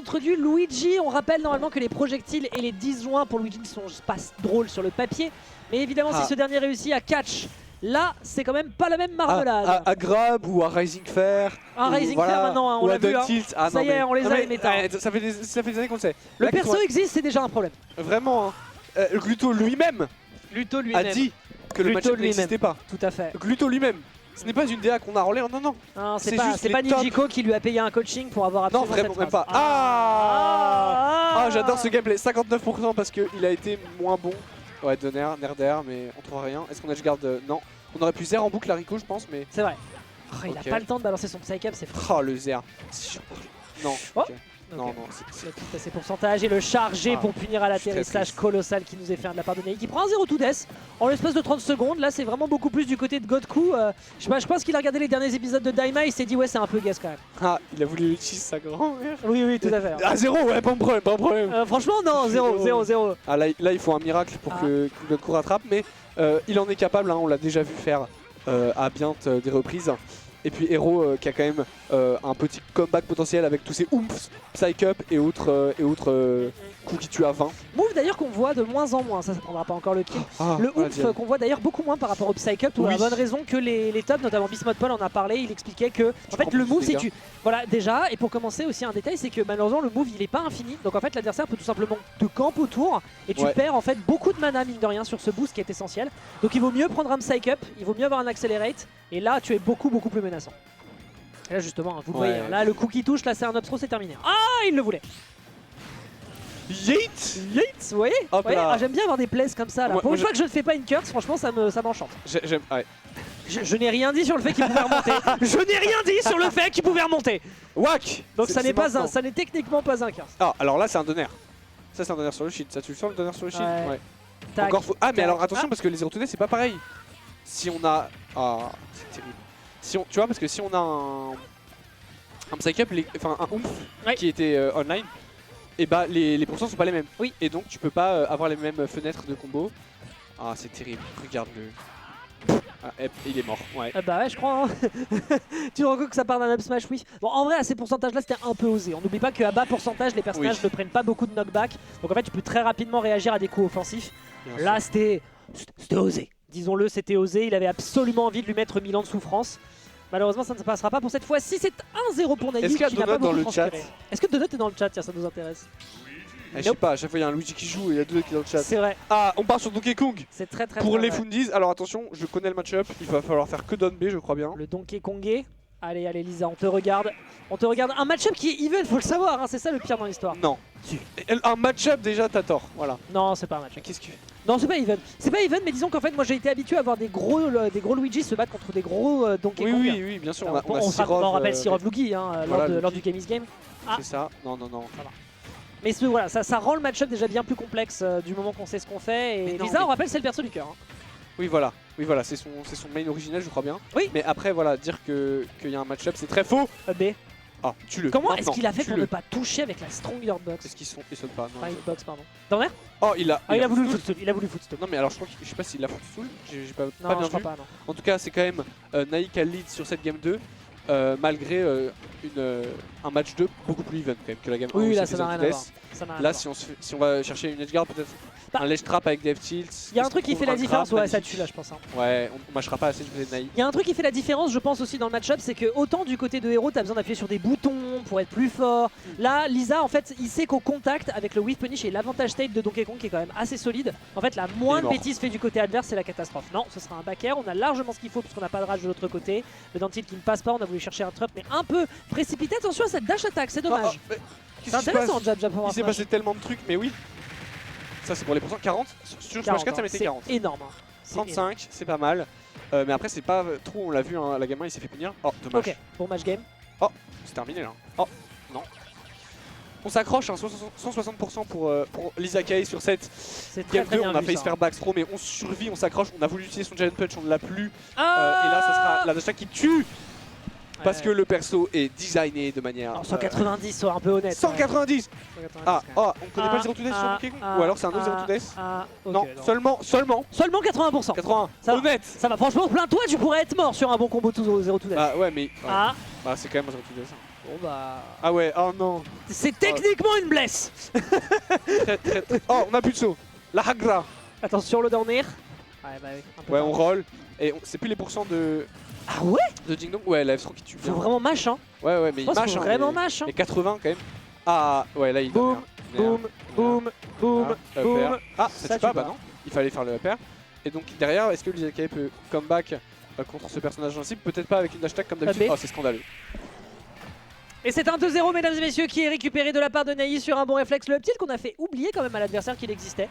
contre du Luigi. On rappelle normalement que les projectiles et les disjoints pour Luigi ne sont pas drôles sur le papier. Mais évidemment, si ce dernier réussit à catch, là, c'est quand même pas la même marmelade. À Grab ou à Rising Fair. Un Rising Fair maintenant, hein, on l'a vu. Tilt. Ah, ça y est, on les a les méta. Ça fait des années qu'on le sait. Le perso existe, c'est déjà un problème. Vraiment, hein. Gluto lui-même a dit que le match n'existait pas. Tout à fait. Gluto lui-même. Ce n'est pas une DA qu'on a enrôlée, non, non. Non, c'est pas Nijiko qui lui a payé un coaching pour avoir absolument non, vraiment cette même phrase. pas. Ah, j'adore ce gameplay. 59% parce qu'il a été moins bon. Ouais, Donner, Nerder, mais on trouve rien. Est-ce qu'on edgeguard Non. On aurait pu Zer en boucle à Rico, je pense, mais. C'est vrai. Oh, il a pas le temps de balancer son Psy-Up, c'est fou. Oh, le Zer. Non. Oh. Okay. Non, non. Il a tout à ses pourcentages et le chargé pour punir à l'atterrissage colossal qui nous est fait de la part de Ney, qui prend un 0 to death en l'espace de 30 secondes. Là, c'est vraiment beaucoup plus du côté de Godku. Je pense qu'il a regardé les derniers épisodes de Daima, il s'est dit ouais, c'est un peu guess quand même. Ah, il a voulu utiliser sa grand-mère. Oui, oui, tout à fait. Ah, 0, ouais, pas de problème, pas de problème. Franchement, non, 0. Ah, là, il faut un miracle pour que Godku rattrape, mais il en est capable, hein, on l'a déjà vu faire à bien des reprises. Et puis Hero qui a quand même un petit comeback potentiel avec tous ses oomphs, Psych-Up et autres coups qui tuent à 20. Move d'ailleurs qu'on voit de moins en moins, ça prendra pas encore le kill. Le oomph qu'on voit d'ailleurs beaucoup moins par rapport au Psych-Up pour la bonne raison que les tops, notamment Bismuth Paul en a parlé, il expliquait que en fait le move c'est tu... Voilà déjà, et pour commencer aussi un détail c'est que malheureusement le move il est pas infini, donc en fait l'adversaire peut tout simplement te camper autour et tu perds en fait beaucoup de mana mine de rien sur ce boost qui est essentiel. Donc il vaut mieux prendre un Psych-Up, il vaut mieux avoir un Accelerate et là tu es beaucoup plus menaçant. Et là justement, vous le voyez, là le coup qui touche, là c'est un upthrow, c'est terminé. Ah, il le voulait. Yeet, vous voyez, j'aime bien avoir des plays comme ça. Là. Pour une fois que je ne fais pas une curse, franchement ça m'enchante. J'aime, Je n'ai rien dit sur le fait qu'il pouvait remonter. Je n'ai rien dit sur le fait qu'il pouvait remonter. Wack. Donc ça n'est techniquement pas un curse. Ah, alors là c'est un donner. Ça c'est un donner sur le shield, ça tu le sens le donner sur le shield? Ouais. Tac, encore faut... Ah mais alors attention parce que les 0 to death c'est pas pareil. Si on a... Ah, c'est terrible. Si on... Tu vois parce que si on a un Psych-Up, enfin un oomph qui était online, et bah les pourcents sont pas les mêmes. Oui. Et donc tu peux pas avoir les mêmes fenêtres de combo. Ah c'est terrible, regarde-le. Ah, il est mort, ouais. Bah ouais, je crois. Hein. Tu te rends compte que ça part d'un up smash, oui. Bon, en vrai, à ces pourcentages-là, c'était un peu osé. On n'oublie pas qu'à bas pourcentage, les personnages ne prennent pas beaucoup de knockback. Donc en fait, tu peux très rapidement réagir à des coups offensifs. Bien là, c'était osé. Disons-le, c'était osé. Il avait absolument envie de lui mettre 1000 ans de souffrance. Malheureusement, ça ne se passera pas pour cette fois-ci. C'est 1-0 pour Naive qui n'a pas beaucoup transpiré. Est-ce que Donut est dans le chat? Tiens, ça nous intéresse. Je sais pas, à chaque fois il y a un Luigi qui joue et il y a deux qui est dans le chat. C'est vrai. Ah, on part sur Donkey Kong. C'est très pour les Fundies, alors attention, je connais le match-up, il va falloir faire que Don B, je crois bien. Le Donkey Kongé. Allez, allez Lisa, on te regarde. On te regarde. Un match-up qui est even, faut le savoir, hein, c'est ça le pire dans l'histoire. Non. Si. Un match-up déjà, t'as tort, voilà. Non, c'est pas un match-up. Qu'est-ce que... Non, c'est pas even. C'est pas even, mais disons qu'en fait, moi j'ai été habitué à voir des gros Luigi se battre contre des gros Donkey Kong. Oui, bien sûr. On rappelle Sirov Luigi hein, lors du Game is Game. C'est ça. Non. Voilà. Mais voilà, ça rend le match-up déjà bien plus complexe du moment qu'on sait ce qu'on fait. Et Lisa, on rappelle, c'est le perso du cœur. Hein. Oui, voilà, c'est son main original, je crois bien. Oui. Mais après, voilà, dire qu'il y a un match-up, c'est très faux. B. Ah, tue-le. Comment est-ce qu'il a fait pour ne pas toucher avec la Stronger Box? Est-ce qu'ils sautent pas? Non, Box, pardon. Dans l'air? Oh, il a voulu footstool. Il a voulu footstool. Non, mais alors je crois que je sais pas s'il a footstool. J'ai pas bien vu. Pas, non. En tout cas, c'est quand même Naïk à lead sur cette game 2. Malgré un match 2 beaucoup plus even quand même que la game 1. Oui, là ça n'a rien à voir. Là, si on va chercher une edgeguard, peut-être un ledge trap avec des F-tilts. Il y a un truc qui fait la différence, ouais, ça tue là, je pense. Hein. Ouais, on mâchera pas assez du côté de Naïk. Il y a un truc qui fait la différence, je pense aussi dans le match-up, c'est que autant du côté de Hero, t'as besoin d'appuyer sur des boutons pour être plus fort. Là, Lisa, en fait, il sait qu'au contact avec le whiff punish et l'avantage state de Donkey Kong qui est quand même assez solide, en fait, la moindre bêtise fait du côté adverse, c'est la catastrophe. Non, ce sera un back air, on a largement ce qu'il faut puisqu'on n'a pas de rage de l'autre côté. Le dentil qui ne passe pas, on a voulu chercher un trap, mais un peu précipité. Attention à cette dash attack, c'est dommage. C'est intéressant, Jab pour il s'est passé tellement de trucs, mais oui. Ça, c'est pour les pourcents. 40 sur Smash 4, ça mettait 40. C'est énorme. 35, c'est pas mal. Mais après, c'est pas trop, on l'a vu, hein, la gamin il s'est fait punir. Oh, dommage. Ok, bon match game. Oh, c'est terminé là. Oh, non. On s'accroche, hein, 160% pour Lisa Kay sur cette game 2. On a failli se faire backthrow, mais on survit, on s'accroche. On a voulu utiliser son Giant Punch, on ne l'a plus. Et là, ça sera la dash qui tue. Parce que le perso est designé de manière... 190, sois un peu honnête. 190 Ah, on connaît pas le 0 to death sur Donkey Kong? Ou alors c'est un autre 0 to death? Non, seulement 80%. 80, honnête. Ça va, franchement, plains-toi, tu pourrais être mort sur un bon combo 0 to death. Bah ouais, mais... Bah c'est quand même un 0 to death. Bon bah... Ah ouais, oh non. C'est techniquement une blesse. Très. Oh, on a plus de saut. La Hagra. Attention le down air. Ouais, bah oui, un peu on roll. Et c'est plus les pourcents de... Ah ouais? De Ding Dong. Ouais, la F3 qui tue bien. Faut vraiment mash hein. Ouais, mais il mash. Faut vraiment mash hein. Et 80 quand même. Ah, ouais, là il boum, boum. Ah, ça tue pas, bah non. Il fallait faire le up air. Et donc derrière, est-ce que l'Izakay peut comeback contre ce personnage invincible? Peut-être pas avec une hashtag comme d'habitude. Oh, c'est scandaleux. Et c'est un 2-0 mesdames et messieurs qui est récupéré de la part de Naï sur un bon réflexe. Le up tilt qu'on a fait oublier quand même à l'adversaire qu'il existait.